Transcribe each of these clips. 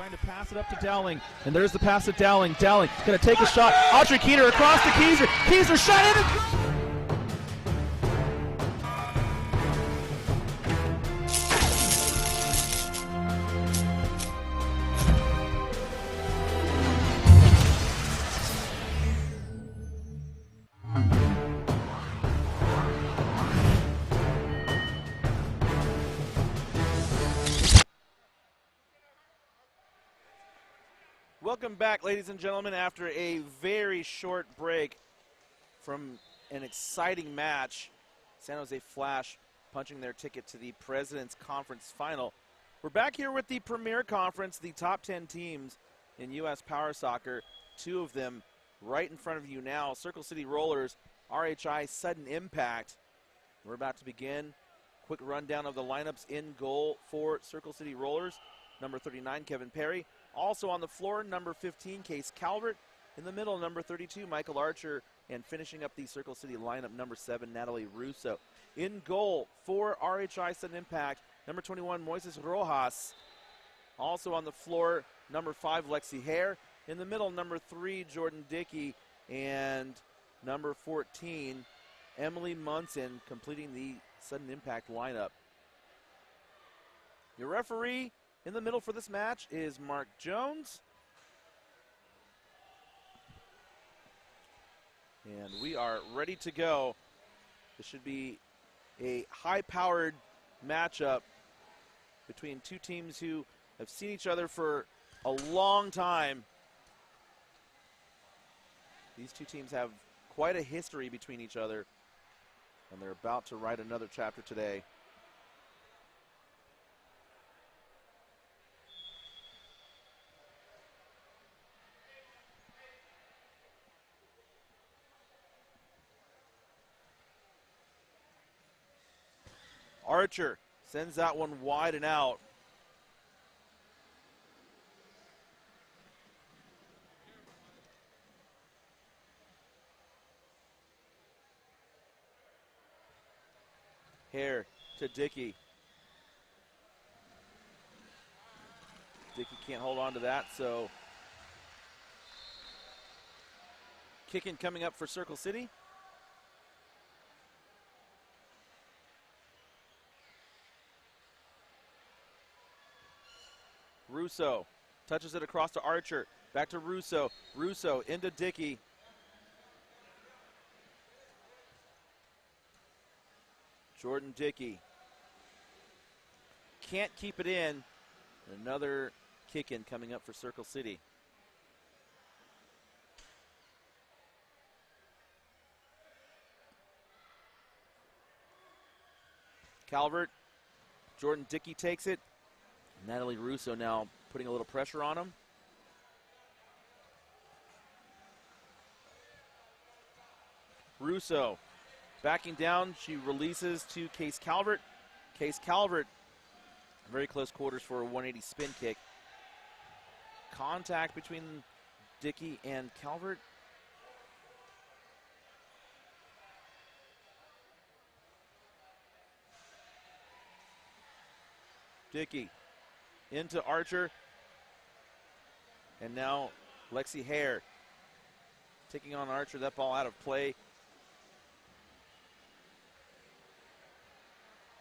trying to pass it up to Dowling, and there's the pass to Dowling. Dowling going to take a shot. Audrey Keeter across to Keyser. Keyser shot in. Welcome back, ladies and gentlemen, after a very short break from an exciting match. San Jose Flash punching their ticket to the President's Conference Final. We're back here with the Premier Conference, the top 10 teams in U.S. Power Soccer. Two of them right in front of you now. Circle City Rollers, RHI Sudden Impact. We're about to begin. Quick rundown of the lineups. In goal for Circle City Rollers, number 39, Kevin Perry. Also on the floor, number 15, Case Calvert. In the middle, number 32, Michael Archer. And finishing up the Circle City lineup, number 7, Natalie Russo. In goal for RHI Sudden Impact, number 21, Moises Rojas. Also on the floor, number 5, Lexi Hare. In the middle, number 3, Jordan Dickey. And number 14, Emily Munson, completing the Sudden Impact lineup. Your referee in the middle for this match is Mark Jones. And we are ready to go. This should be a high-powered matchup between two teams who have seen each other for a long time. These two teams have quite a history between each other, and they're about to write another chapter today. Archer sends that one wide and out. Hare to Dickey. Dickey can't hold on to that, so kicking coming up for Circle City. Russo touches it across to Archer. Back to Russo. Russo into Dickey. Jordan Dickey. Can't keep it in. Another kick in coming up for Circle City. Calvert. Jordan Dickey takes it. Natalie Russo now putting a little pressure on him. Russo backing down. She releases to Case Calvert. Case Calvert, very close quarters for a 180 spin kick. Contact between Dickey and Calvert. Dickey into Archer. And now Lexi Hare taking on Archer. That ball out of play.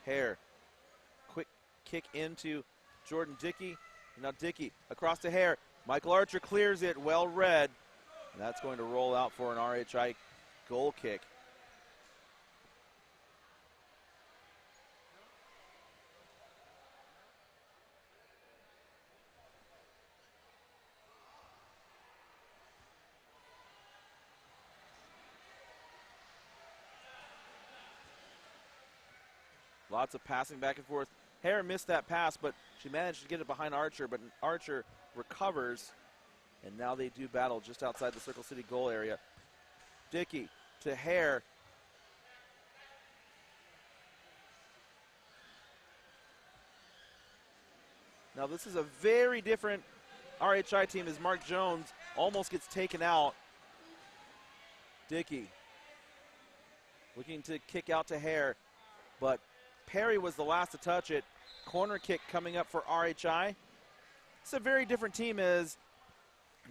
Hare. Quick kick into Jordan Dickey. Now Dickey across to Hare. Michael Archer clears it. Well read. And that's going to roll out for an RHI goal kick. Lots of passing back and forth. Hare missed that pass, but she managed to get it behind Archer, but Archer recovers, and now they do battle just outside the Circle City goal area. Dickey to Hare. Now this is a very different RHI team as Mark Jones almost gets taken out. Dickey looking to kick out to Hare, but Perry was the last to touch it. Corner kick coming up for RHI. It's a very different team as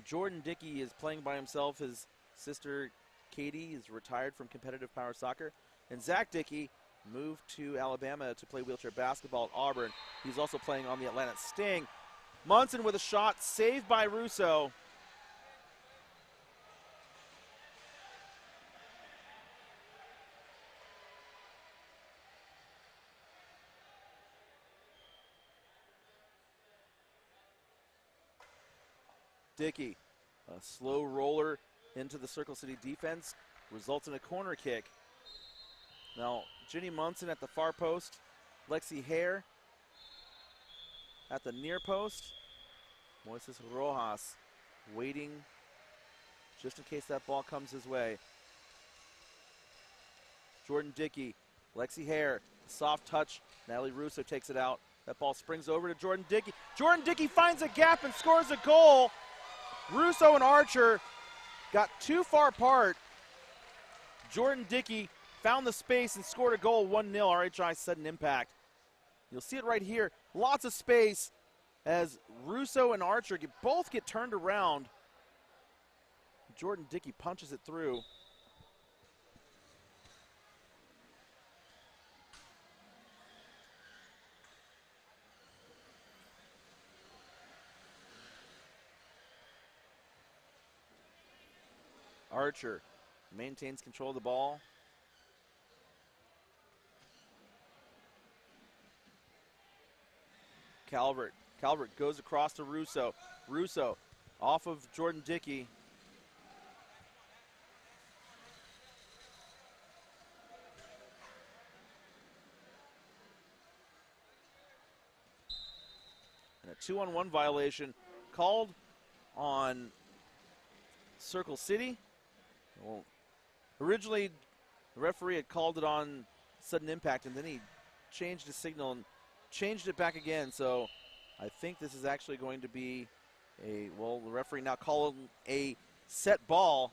Jordan Dickey is playing by himself. His sister Katie is retired from competitive power soccer. And Zach Dickey moved to Alabama to play wheelchair basketball at Auburn. He's also playing on the Atlanta Sting. Munson with a shot, saved by Russo. Dickey, a slow roller into the Circle City defense, results in a corner kick. Now, Ginny Munson at the far post, Lexi Hare at the near post. Moises Rojas waiting just in case that ball comes his way. Jordan Dickey, Lexi Hare, soft touch. Natalie Russo takes it out. That ball springs over to Jordan Dickey. Jordan Dickey finds a gap and scores a goal. Russo and Archer got too far apart. Jordan Dickey found the space and scored a goal, 1-0, RHI sudden impact. You'll see it right here. Lots of space as Russo and Archer both get turned around. Jordan Dickey punches it through. Archer maintains control of the ball. Calvert goes across to Russo. Russo off of Jordan Dickey. And a 2-on-1 violation called on Circle City. Well, originally, the referee had called it on sudden impact, and then he changed his signal and changed it back again. So I think this is actually going to be the referee now calling a set ball.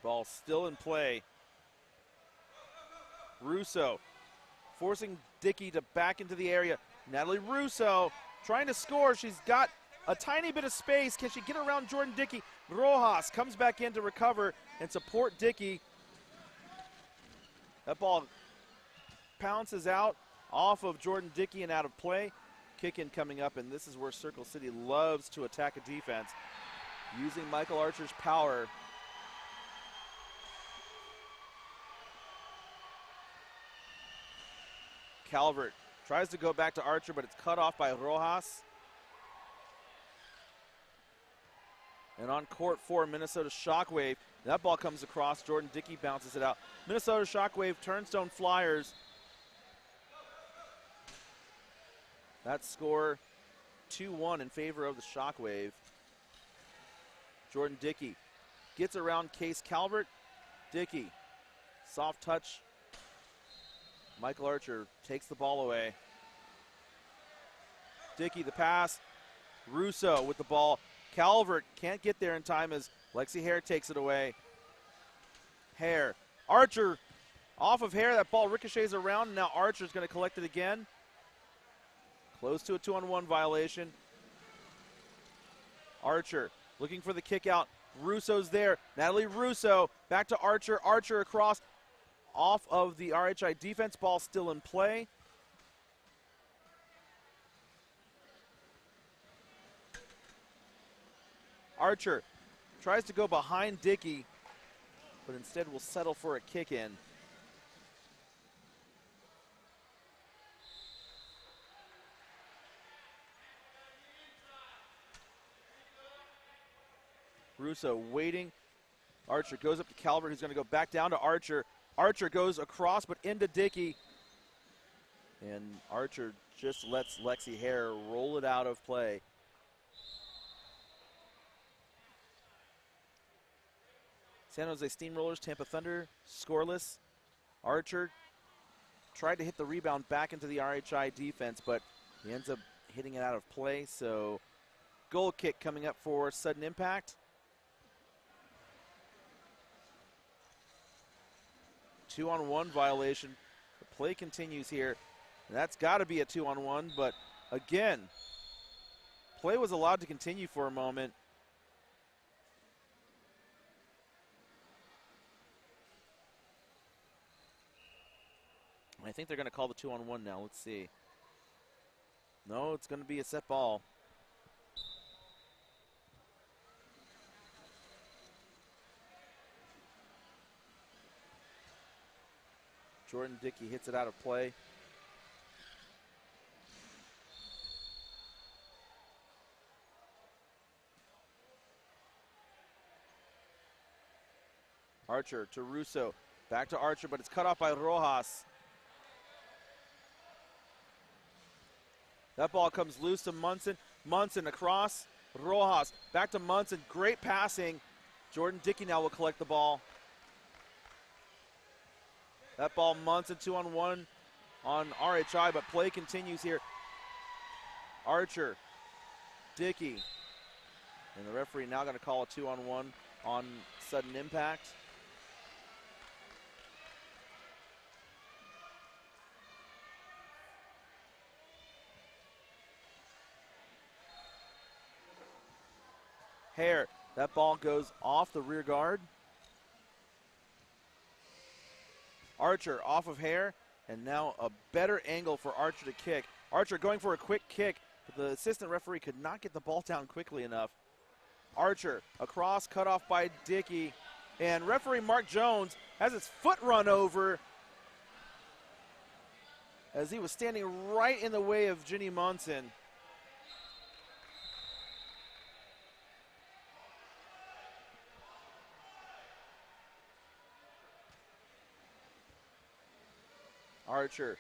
Ball still in play. Russo forcing Dickey to back into the area. Natalie Russo trying to score. She's got a tiny bit of space. Can she get around Jordan Dickey? Rojas comes back in to recover and support Dickey. That ball pounces out off of Jordan Dickey and out of play. Kick in coming up, and this is where Circle City loves to attack a defense. Using Michael Archer's power. Calvert tries to go back to Archer, but it's cut off by Rojas. And on court for Minnesota Shockwave, that ball comes across. Jordan Dickey bounces it out. Minnesota Shockwave, Turnstone Flyers. That score 2-1 in favor of the Shockwave. Jordan Dickey gets around Case Calvert. Dickey, soft touch. Michael Archer takes the ball away. Dickey, the pass. Russo with the ball. Calvert can't get there in time as Lexi Hare takes it away. Hare. Archer off of Hare. That ball ricochets around. Now Archer's going to collect it again. Close to a 2-on-1 violation. Archer looking for the kick out. Russo's there. Natalie Russo back to Archer. Archer across. Off of the RHI defense, ball still in play. Archer tries to go behind Dickey, but instead will settle for a kick in. Russo waiting. Archer goes up to Calvert, who's going to go back down to Archer. Archer goes across, but into Dickey. And Archer just lets Lexi Hare roll it out of play. San Jose Steamrollers, Tampa Thunder, scoreless. Archer tried to hit the rebound back into the RHI defense, but he ends up hitting it out of play. So goal kick coming up for sudden impact. 2-on-1 violation. The play continues here. And that's got to be a 2-on-1, but again, play was allowed to continue for a moment. I think they're going to call the 2-on-1 now. Let's see. No, it's going to be a set ball. Jordan Dickey hits it out of play. Archer to Russo. Back to Archer, but it's cut off by Rojas. That ball comes loose to Munson. Munson across. Rojas. Back to Munson. Great passing. Jordan Dickey now will collect the ball. That ball, Munson 2-on-1 on RHI, but play continues here. Archer. Dickey. And the referee now going to call a 2-on-1 on sudden impact. Hare, that ball goes off the rear guard. Archer off of Hare, and now a better angle for Archer to kick. Archer going for a quick kick, but the assistant referee could not get the ball down quickly enough. Archer across, cut off by Dickey, and referee Mark Jones has his foot run over as he was standing right in the way of Ginny Munson. Archer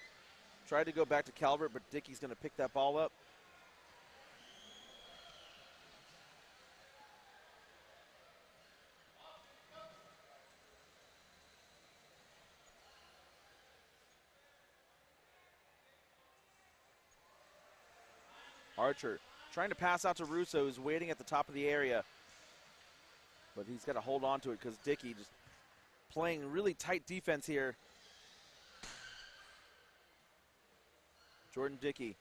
tried to go back to Calvert, but Dickey's going to pick that ball up. Archer trying to pass out to Russo, who's waiting at the top of the area. But he's got to hold on to it because Dickey just playing really tight defense here. Jordan Dickey.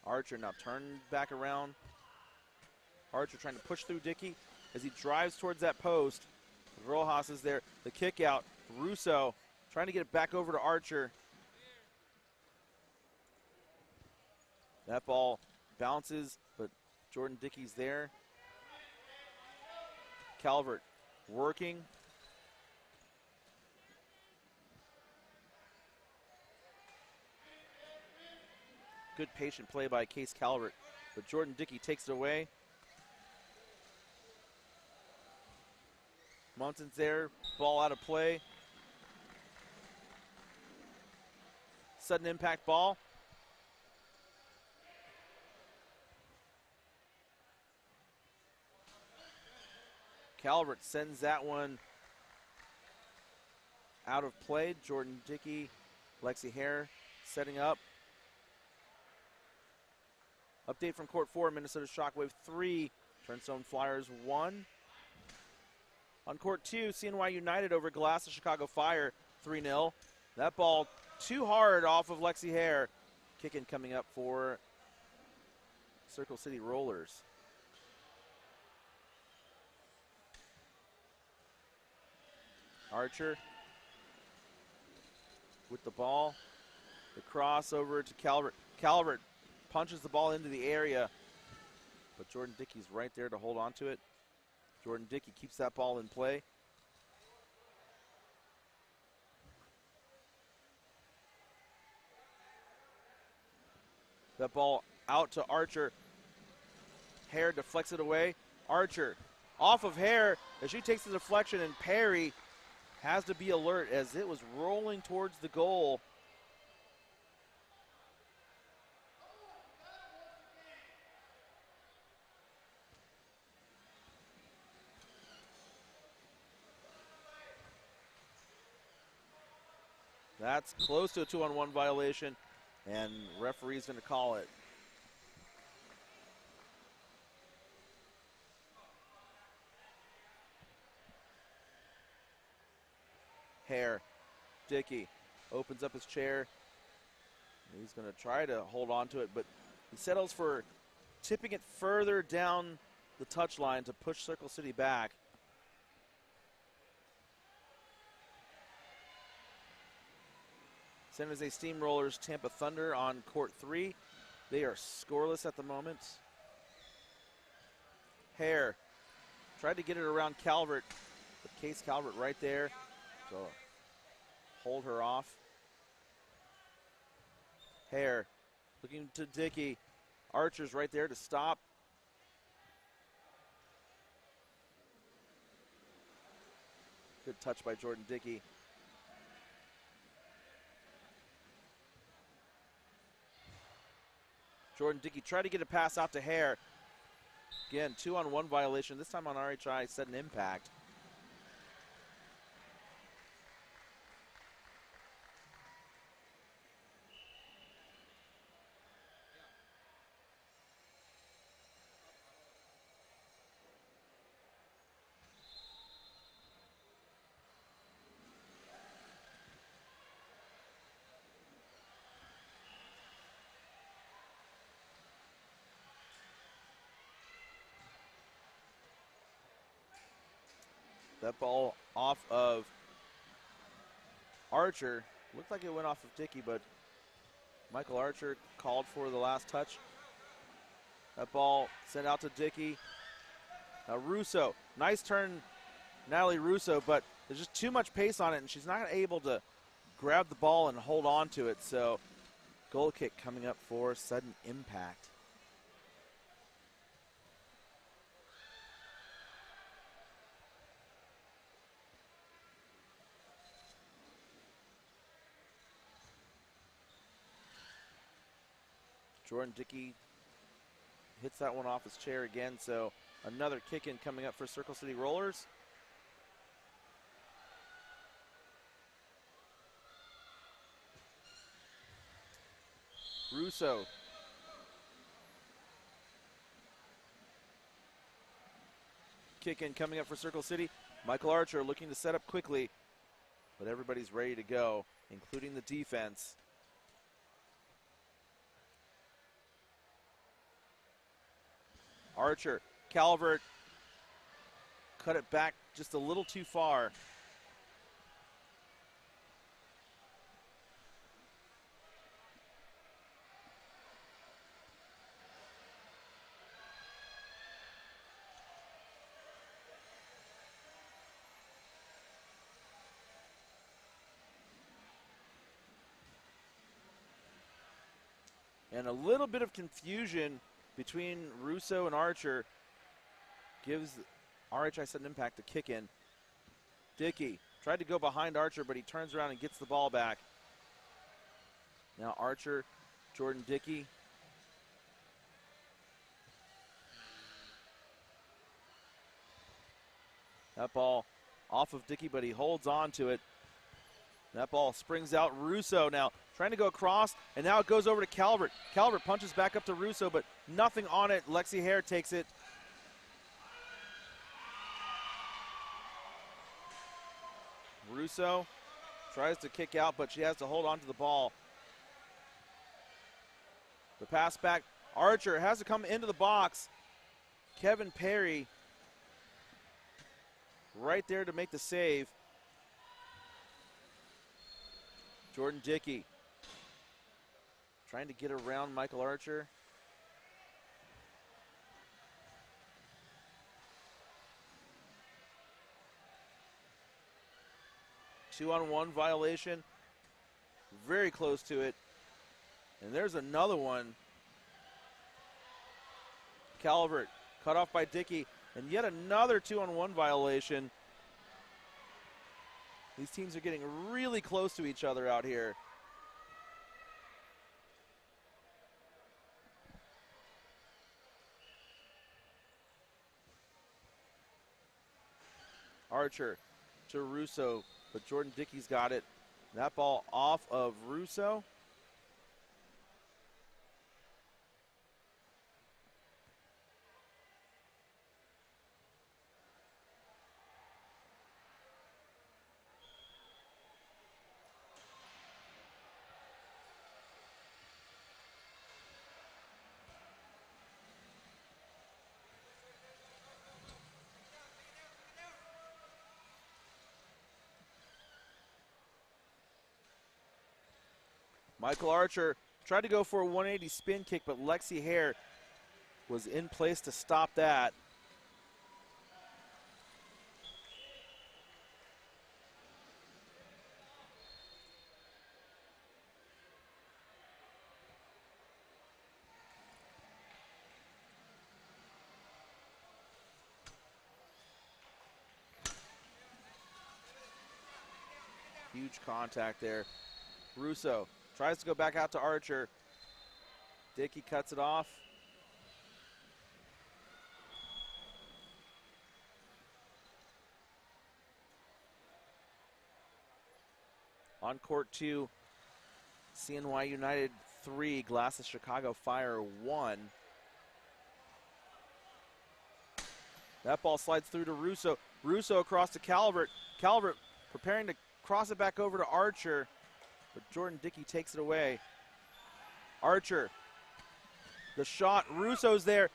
Archer now turned back around. Archer trying to push through Dickey as he drives towards that post. Rojas is there. The kick out. Russo trying to get it back over to Archer. That ball bounces, but Jordan Dickey's there. Calvert working. Good patient play by Case Calvert, but Jordan Dickey takes it away. Munson's there, ball out of play. Sudden impact ball. Calvert sends that one out of play. Jordan Dickey, Lexi Hare setting up. Update from Court 4, Minnesota Shockwave 3, Turnstone Flyers 1. On Court 2, CNY United over Glass of Chicago Fire 3-0. That ball too hard off of Lexi Hare. Kicking coming up for Circle City Rollers. Archer with the ball. The cross over to Calvert. Calvert punches the ball into the area, but Jordan Dickey's right there to hold on to it. Jordan Dickey keeps that ball in play. That ball out to Archer. Hare deflects it away. Archer off of Hare as she takes the deflection, and Perry has to be alert as it was rolling towards the goal. That's close to a 2-on-1 violation, and referee's going to call it. Hare Dickey opens up his chair. He's going to try to hold on to it, but he settles for tipping it further down the touchline to push Circle City back. San Jose Steamrollers, Tampa Thunder on court 3. They are scoreless at the moment. Hare tried to get it around Calvert, but Case Calvert right there. So hold her off. Hare looking to Dickey. Archer's right there to stop. Good touch by Jordan Dickey. Jordan Dickey tried to get a pass out to Hare. Again, 2-on-1 violation, this time on RHI, sudden impact. That ball off of Archer. Looked like it went off of Dickey, but Michael Archer called for the last touch. That ball sent out to Dickey. Now Russo, nice turn, Natalie Russo, but there's just too much pace on it, and she's not able to grab the ball and hold on to it. So goal kick coming up for sudden impact. Jordan Dickey hits that one off his chair again, so another kick in coming up for Circle City Rollers. Russo. Kick in coming up for Circle City. Michael Archer looking to set up quickly, but everybody's ready to go, including the defense. Archer, Calvert, cut it back just a little too far. And a little bit of confusion between Russo and Archer gives RHI sudden impact to kick in. Dickey tried to go behind Archer, but he turns around and gets the ball back. Now Archer, Jordan Dickey. That ball off of Dickey, but he holds on to it. That ball springs out. Russo now trying to go across, and now it goes over to Calvert. Calvert punches back up to Russo, but nothing on it. Lexi Hare takes it. Russo tries to kick out, but she has to hold on to the ball. The pass back. Archer has to come into the box. Kevin Perry right there to make the save. Jordan Dickey trying to get around Michael Archer. Two-on-one violation. Very close to it. And there's another one. Calvert cut off by Dickey. And yet another two-on-one violation. These teams are getting really close to each other out here. Archer to Russo, but Jordan Dickey's got it. That ball off of Russo. Michael Archer tried to go for a 180 spin kick, but Lexi Hare was in place to stop that. Huge contact there. Russo tries to go back out to Archer. Dickey cuts it off. On court 2, CNY United 3, Glasses Chicago Fire 1. That ball slides through to Russo. Russo across to Calvert. Calvert preparing to cross it back over to Archer, but Jordan Dickey takes it away. Archer, the shot, Russo's there,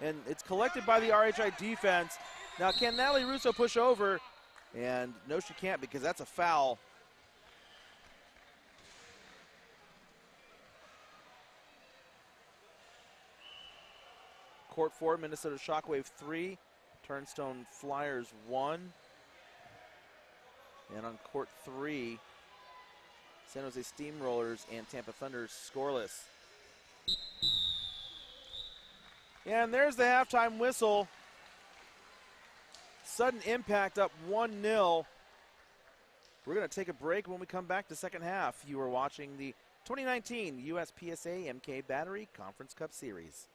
and it's collected by the RHI defense. Now, can Natalie Russo push over? And no, she can't, because that's a foul. Court 4, Minnesota Shockwave 3, Turnstone Flyers 1. And on court 3, San Jose Steamrollers and Tampa Thunders scoreless. And there's the halftime whistle. Sudden impact up 1-0. We're going to take a break. When we come back to second half, you are watching the 2019 USPSA MK Battery Conference Cup Series.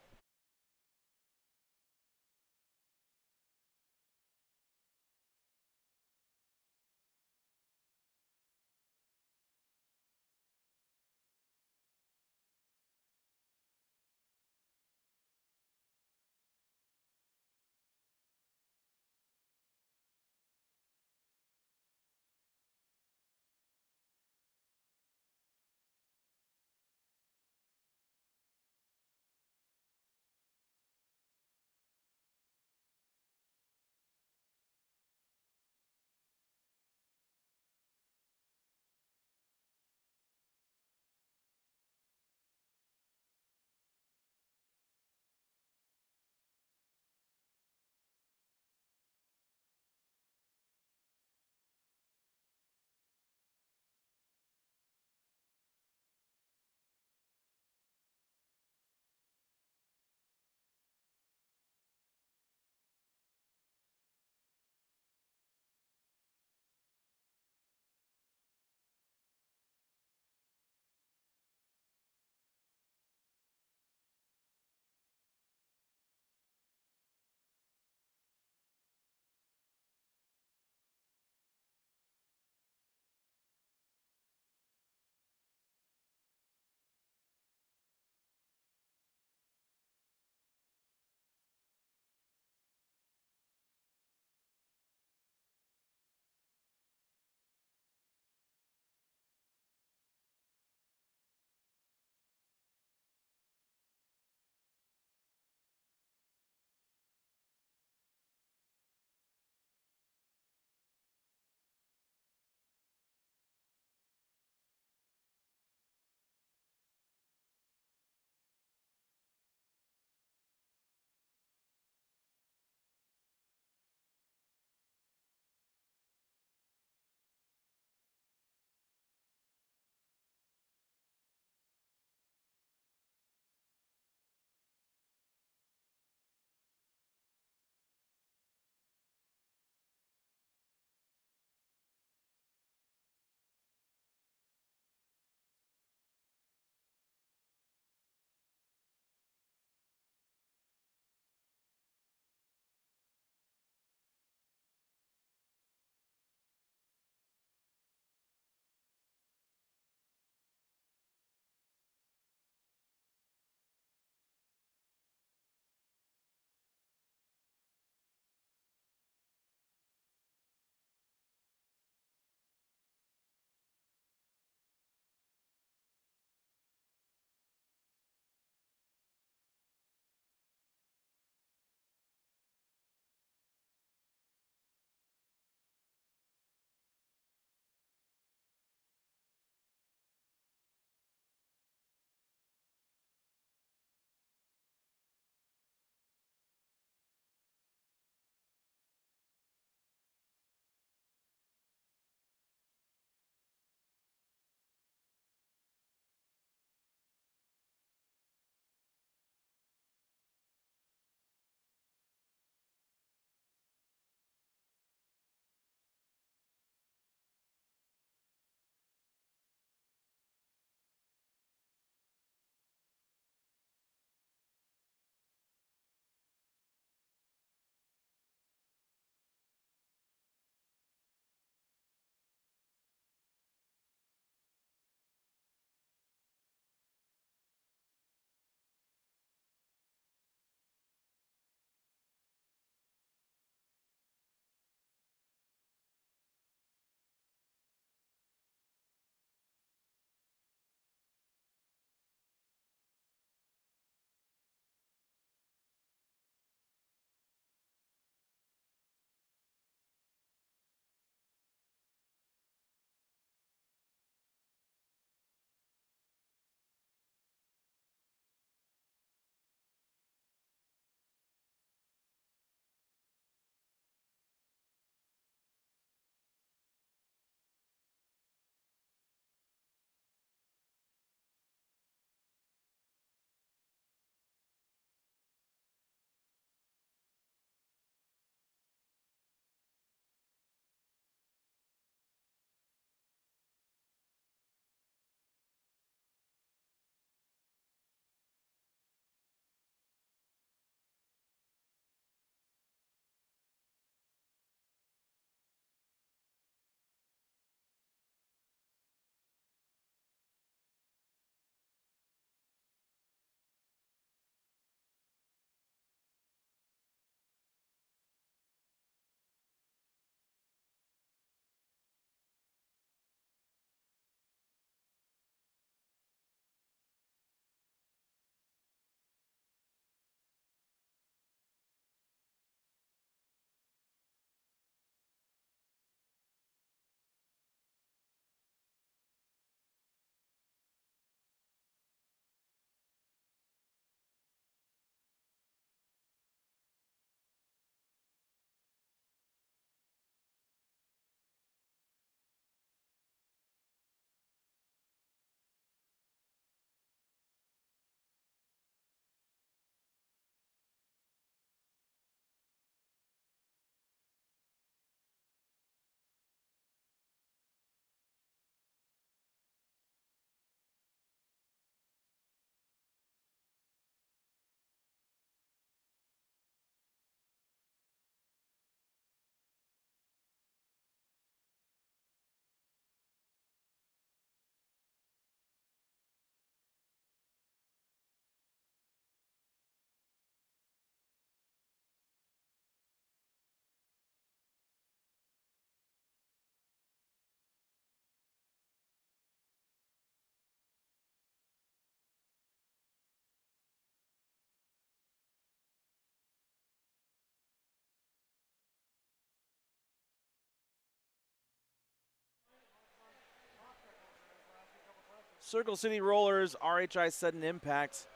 Circle City Rollers, RHI Sudden Impact.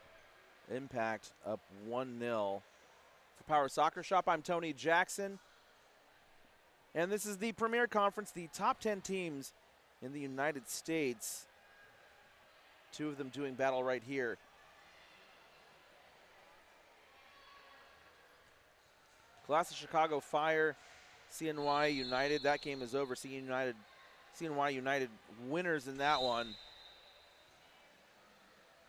Impact up 1-0. For Power Soccer Shop, I'm Tony Jackson. And this is the Premier Conference, the top 10 teams in the United States. 2 of them doing battle right here. Class of Chicago Fire, CNY United. That game is over. CNY United winners in that one.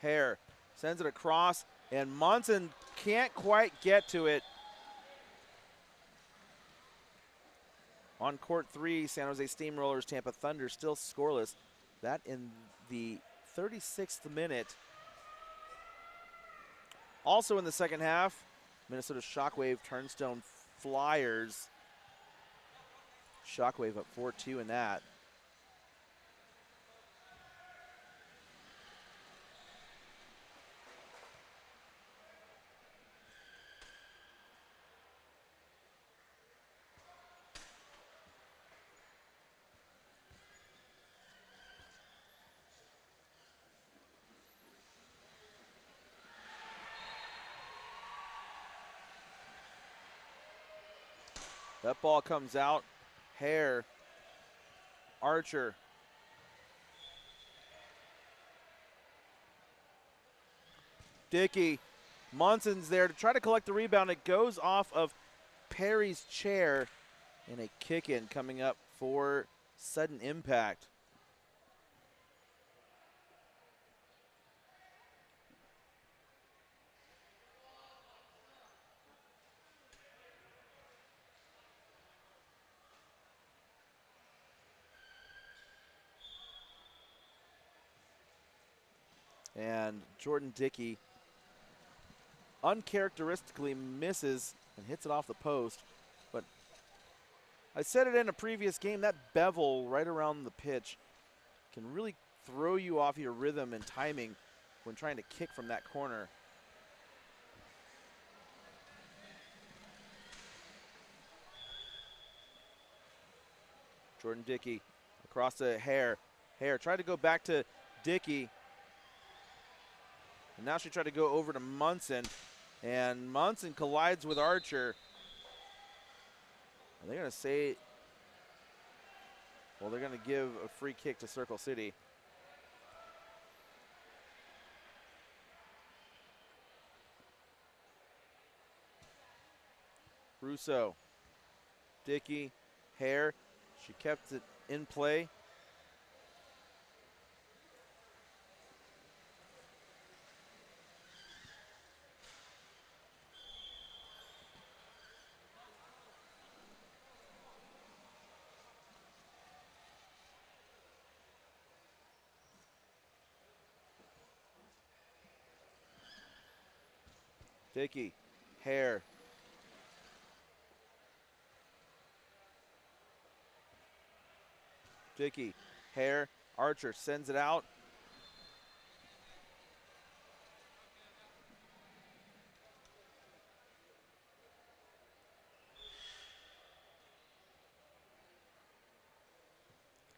Hare sends it across, and Monson can't quite get to it. On court 3, San Jose Steamrollers, Tampa Thunder still scoreless. That in the 36th minute. Also in the second half, Minnesota Shockwave, Turnstone Flyers. Shockwave up 4-2 in that. That ball comes out. Hare, Archer. Dickey, Monson's there to try to collect the rebound. It goes off of Perry's chair, and a kick in coming up for Sudden Impact. And Jordan Dickey uncharacteristically misses and hits it off the post. But I said it in a previous game, that bevel right around the pitch can really throw you off your rhythm and timing when trying to kick from that corner. Jordan Dickey across to Hare. Hare tried to go back to Dickey. And now she tried to go over to Munson, and Munson collides with Archer. Are they going to say, well, they're going to give a free kick to Circle City. Russo, Dickey, Hare. She kept it in play. Dickey, Hare. Dickey, Hare, Archer sends it out.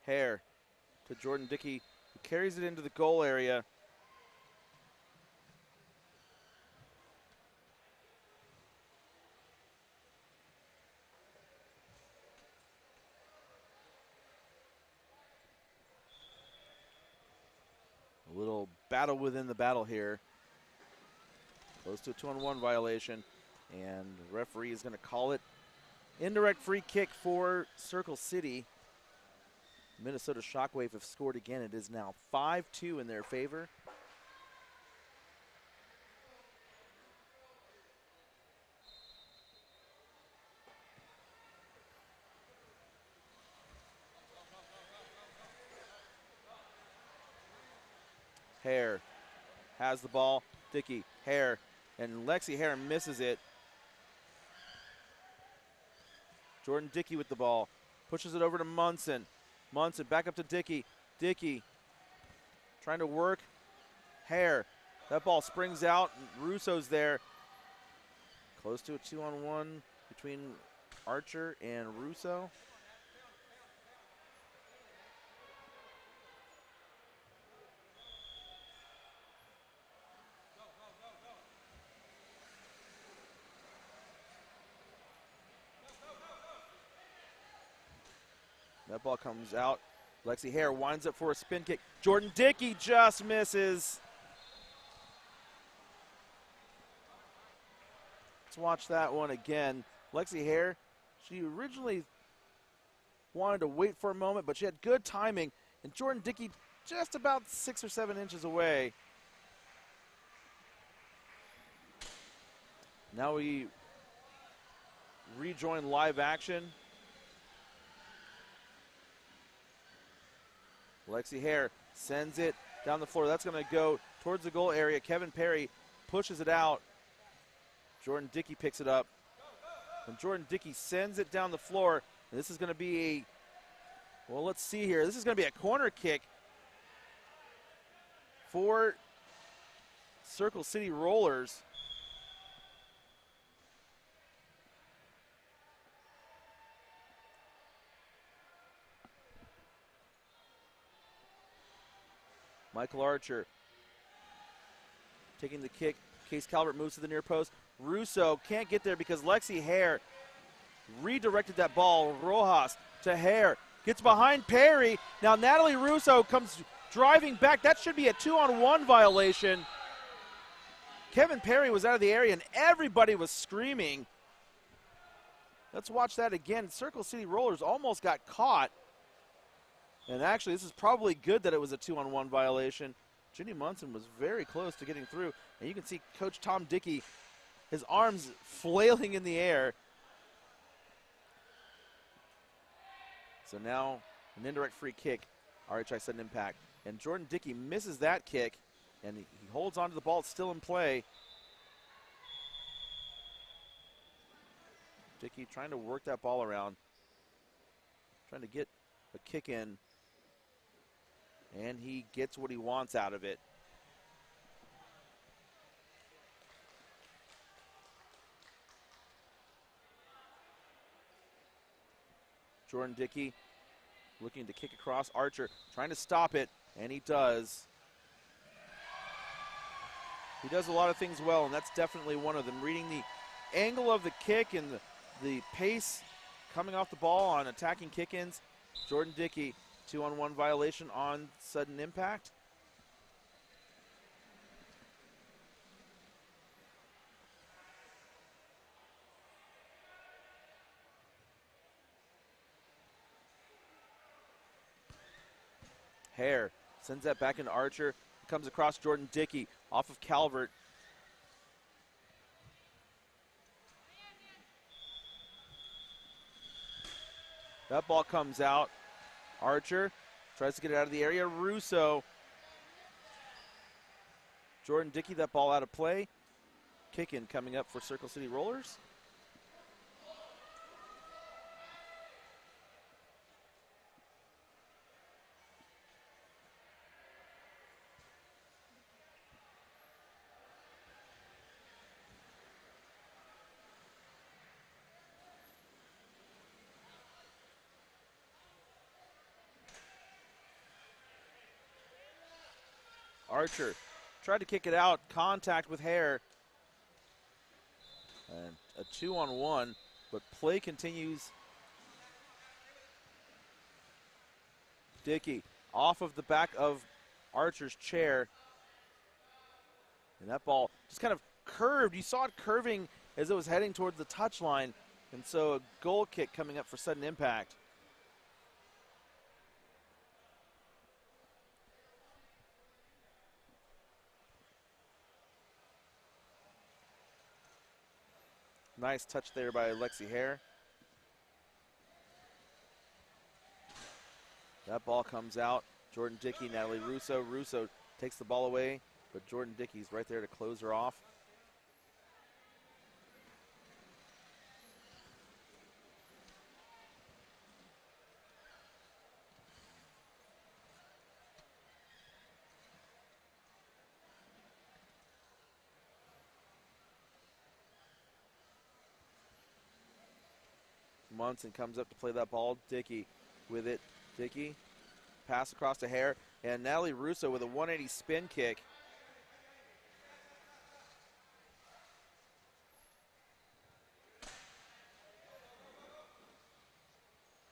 Hare to Jordan Dickey, who carries it into the goal area. A little battle within the battle here. Close to a 2-on-1 violation, and the referee is going to call it indirect free kick for Circle City. Minnesota Shockwave have scored again. It is now 5-2 in their favor. Hare has the ball. Dickey, Hare, and Lexi Hare misses it. Jordan Dickey with the ball. Pushes it over to Munson. Munson back up to Dickey. Dickey trying to work. Hare. That ball springs out. Russo's there. Close to a 2-on-1 between Archer and Russo. That ball comes out. Lexi Hare winds up for a spin kick. Jordan Dickey just misses. Let's watch that one again. Lexi Hare, she originally wanted to wait for a moment, but she had good timing. And Jordan Dickey just about 6 or 7 inches away. Now we rejoin live action. Lexi Hare sends it down the floor. That's going to go towards the goal area. Kevin Perry pushes it out. Jordan Dickey picks it up. And Jordan Dickey sends it down the floor. And this is going to be a, well, let's see here. This is going to be a corner kick for Circle City Rollers. Michael Archer taking the kick. Case Calvert moves to the near post. Russo can't get there because Lexi Hare redirected that ball. Rojas to Hare. Gets behind Perry. Now Natalie Russo comes driving back. That should be a 2-on-1 violation. Kevin Perry was out of the area and everybody was screaming. Let's watch that again. Circle City Rollers almost got caught. And actually, this is probably good that it was a 2-on-1 violation. Ginny Munson was very close to getting through. And you can see Coach Tom Dickey, his arms flailing in the air. So now an indirect free kick, RHI sudden impact. And Jordan Dickey misses that kick, and he holds on to the ball. It's still in play. Dickey trying to work that ball around, trying to get a kick in. And he gets what he wants out of it. Jordan Dickey looking to kick across. Archer trying to stop it, and he does. He does a lot of things well, and that's definitely one of them. Reading the angle of the kick and the pace coming off the ball on attacking kick-ins. Jordan Dickey, 2-on-1 violation on sudden impact. Hare sends that back into Archer. Comes across Jordan Dickey off of Calvert. That ball comes out. Archer tries to get it out of the area. Russo. Jordan Dickey, that ball out of play. Kick in coming up for Circle City Rollers. Archer tried to kick it out, contact with Hare. And a 2-on-1, but play continues. Dickey off of the back of Archer's chair. And that ball just kind of curved. You saw it curving as it was heading towards the touchline. And so a goal kick coming up for sudden impact. Nice touch there by Lexi Hare. That ball comes out. Jordan Dickey, Natalie Russo. Russo takes the ball away, but Jordan Dickey's right there to close her off. Munson comes up to play that ball. Dickey with it. Dickey, pass across to Hare, and Natalie Russo with a 180 spin kick.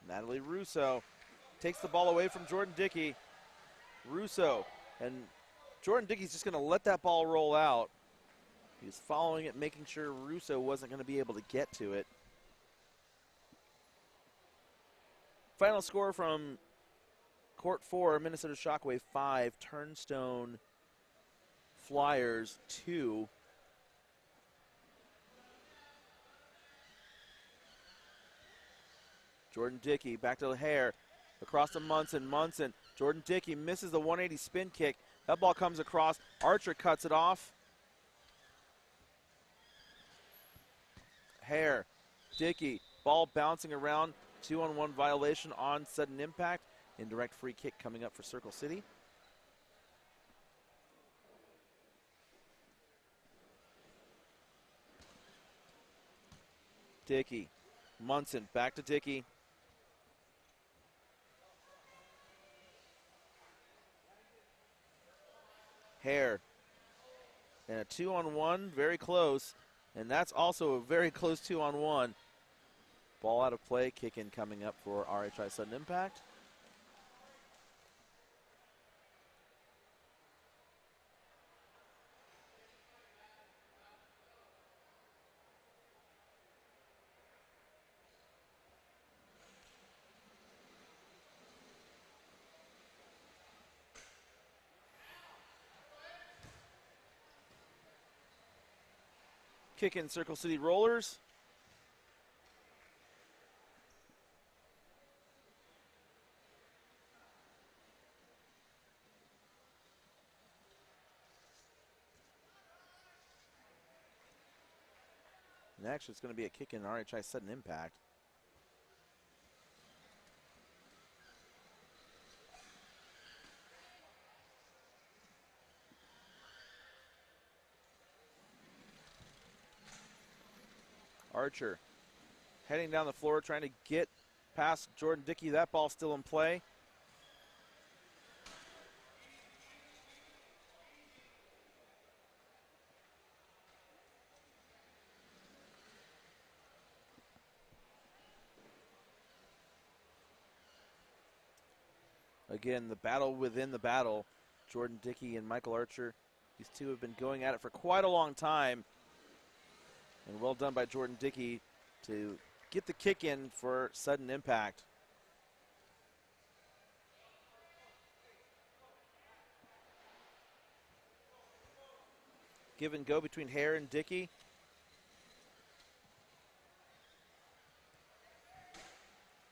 Natalie Russo takes the ball away from Jordan Dickey. Russo, and Jordan Dickey's just going to let that ball roll out. He's following it, making sure Russo wasn't going to be able to get to it. Final score from Court 4, Minnesota Shockwave 5, Turnstone Flyers 2. Jordan Dickey back to the Hare, across to Munson. Munson, Jordan Dickey misses the 180 spin kick. That ball comes across. Archer cuts it off. Hare, Dickey, ball bouncing around. 2-on-1 violation on sudden impact. Indirect free kick coming up for Circle City. Dickey, Munson, back to Dickey. Hare, and a 2-on-1, very close, and that's also a very close 2-on-1. Ball out of play, kick in coming up for RHI Sudden Impact. Kick in Circle City Rollers. And actually, it's going to be a kick in RHI Sudden Impact. Archer heading down the floor, trying to get past Jordan Dickey. That ball still in play. Again, the battle within the battle. Jordan Dickey and Michael Archer. These two have been going at it for quite a long time. And well done by Jordan Dickey to get the kick in for Sudden Impact. Give and go between Hare and Dickey.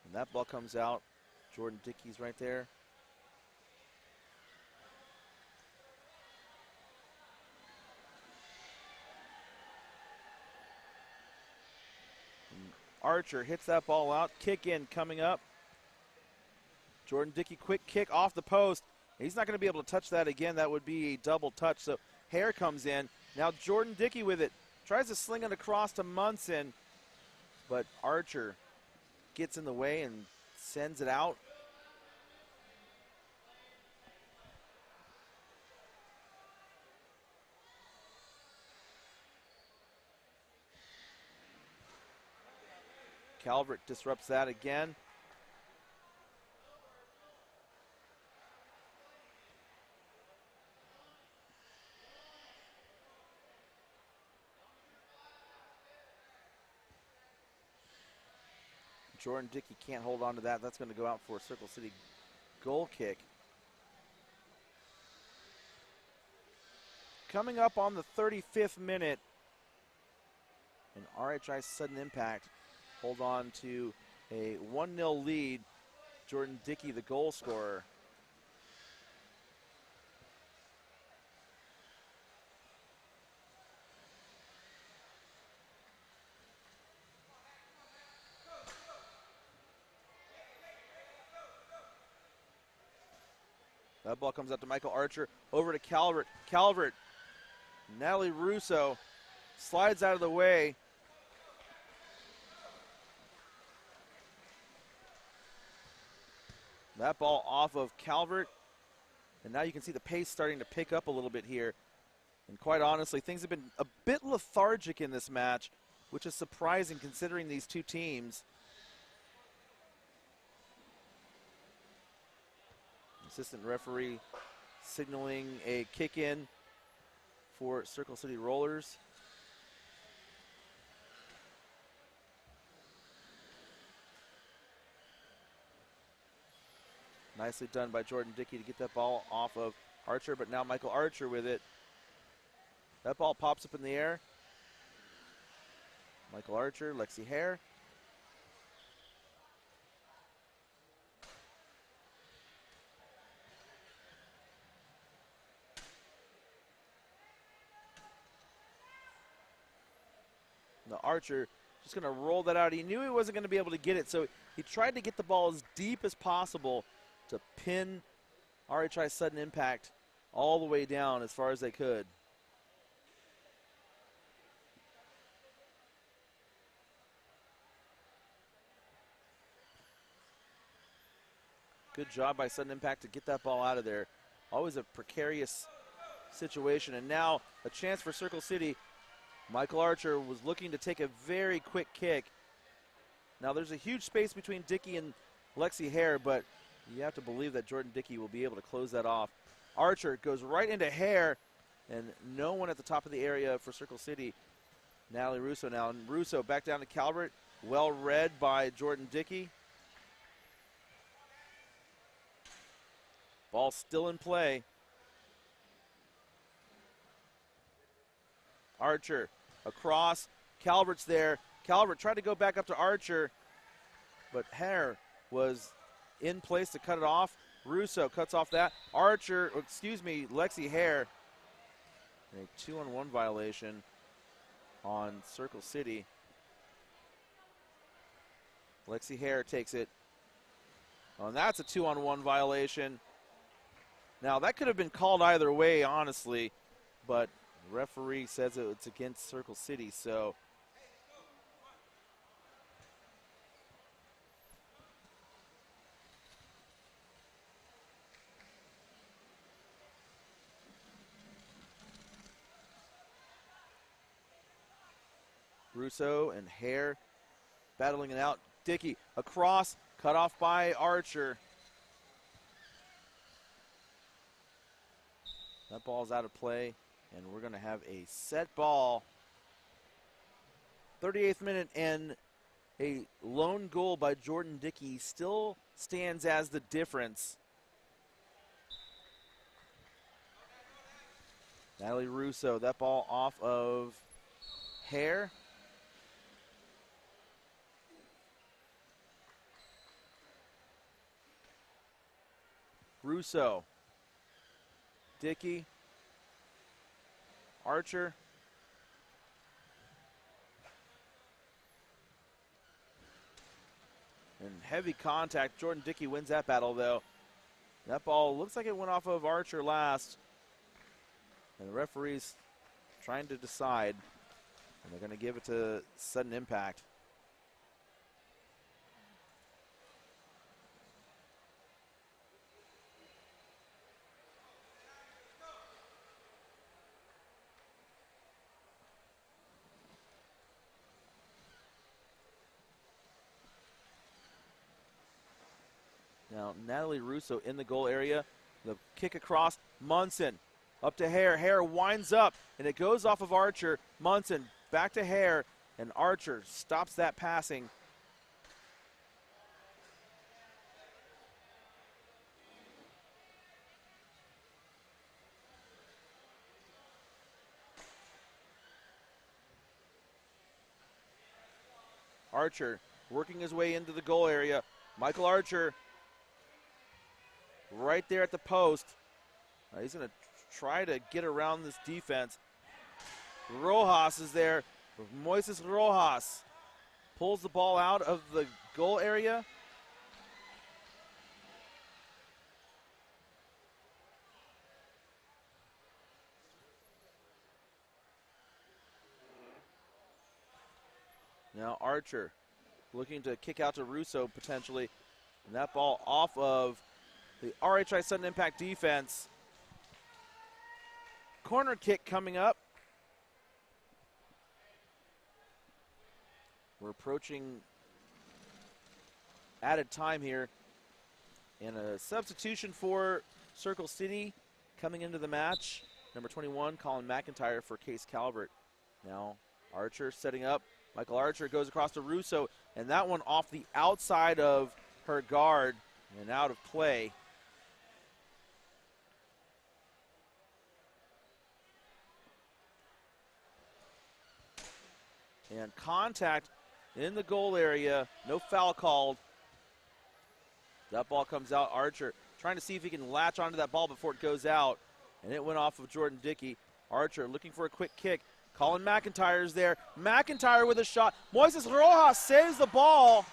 And that ball comes out. Jordan Dickey's right there. Archer hits that ball out. Kick in coming up. Jordan Dickey, quick kick off the post. He's not going to be able to touch that again. That would be a double touch. So Hare comes in. Now Jordan Dickey with it. Tries to sling it across to Munson. But Archer gets in the way and sends it out. Calvert disrupts that again. Jordan Dickey can't hold on to that. That's going to go out for a Circle City goal kick. Coming up on the 35th minute, an RHI Sudden Impact hold on to a 1-0 lead. Jordan Dickey, the goal scorer. That ball comes out to Michael Archer, over to Calvert. Calvert, Natalie Russo slides out of the way. That ball off of Calvert, and now you can see the pace starting to pick up a little bit here. And quite honestly, things have been a bit lethargic in this match, which is surprising considering these two teams. Assistant referee signaling a kick in for Circle City Rollers. Nicely done by Jordan Dickey to get that ball off of Archer, but now Michael Archer with it. That ball pops up in the air. Michael Archer, Lexi Hare. Now Archer just going to roll that out. He knew he wasn't going to be able to get it, so he tried to get the ball as deep as possible to pin RHI Sudden Impact all the way down as far as they could. Good job by Sudden Impact to get that ball out of there. Always a precarious situation. And now a chance for Circle City. Michael Archer was looking to take a very quick kick. Now there's a huge space between Dickey and Lexi Hare, but you have to believe that Jordan Dickey will be able to close that off. Archer goes right into Hare, and no one at the top of the area for Circle City. Natalie Russo now. And Russo back down to Calvert. Well read by Jordan Dickey. Ball still in play. Archer across. Calvert's there. Calvert tried to go back up to Archer, but Hare was in place to cut it off. Russo cuts off that. Archer, excuse me, Lexi Hare. A 2-on-1 violation on Circle City. Lexi Hare takes it. Oh, and that's a 2-on-1 violation. Now, that could have been called either way, honestly, but the referee says it's against Circle City, so. Russo and Hare battling it out. Dickey across, cut off by Archer. That ball's out of play, and we're going to have a set ball. 38th minute, and a lone goal by Jordan Dickey still stands as the difference. Natalie Russo, that ball off of Hare. Russo. Dickey, Archer, and heavy contact. Jordan Dickey wins that battle, though. That ball looks like it went off of Archer last, and the referee's trying to decide, and they're going to give it to Sudden Impact. Now, Natalie Russo in the goal area. The kick across. Munson up to Hare. Hare winds up, and it goes off of Archer. Munson back to Hare, and Archer stops that passing. Archer working his way into the goal area. Michael Archer right there at the post. He's going to try to get around this defense. Rojas is there. Moises Rojas pulls the ball out of the goal area. Now Archer looking to kick out to Russo potentially. And that ball off of the RHI Sudden Impact defense. Corner kick coming up. We're approaching added time here. And a substitution for Circle City coming into the match. Number 21, Colin McIntyre for Case Calvert. Now Archer setting up. Michael Archer goes across to Russo, and that one off the outside of her guard and out of play. And contact in the goal area. No foul called. That ball comes out. Archer trying to see if he can latch onto that ball before it goes out. And it went off of Jordan Dickey. Archer looking for a quick kick. Colin McIntyre's there. McIntyre with a shot. Moises Rojas saves the ball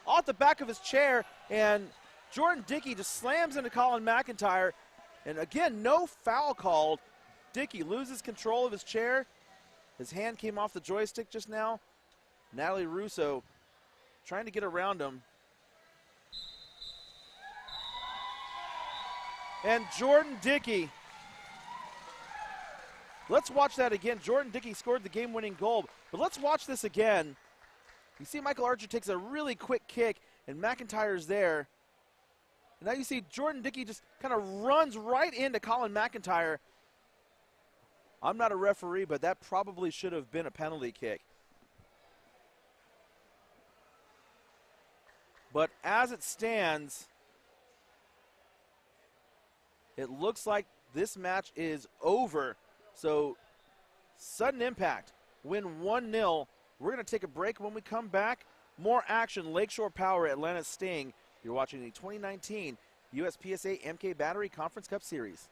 off the back of his chair. And Jordan Dickey just slams into Colin McIntyre. And again, no foul called. Dickey loses control of his chair. His hand came off the joystick just now. Natalie Russo trying to get around him. And Jordan Dickey. Let's watch that again. Jordan Dickey scored the game-winning goal. But let's watch this again. You see Michael Archer takes a really quick kick, and McIntyre's there. And now you see Jordan Dickey just kind of runs right into Colin McIntyre. I'm not a referee, but that probably should have been a penalty kick. But as it stands, it looks like this match is over. So, Sudden Impact win 1-0. We're going to take a break. When we come back, more action. Lakeshore Power, Atlanta Sting. You're watching the 2019 USPSA MK Battery Conference Cup Series.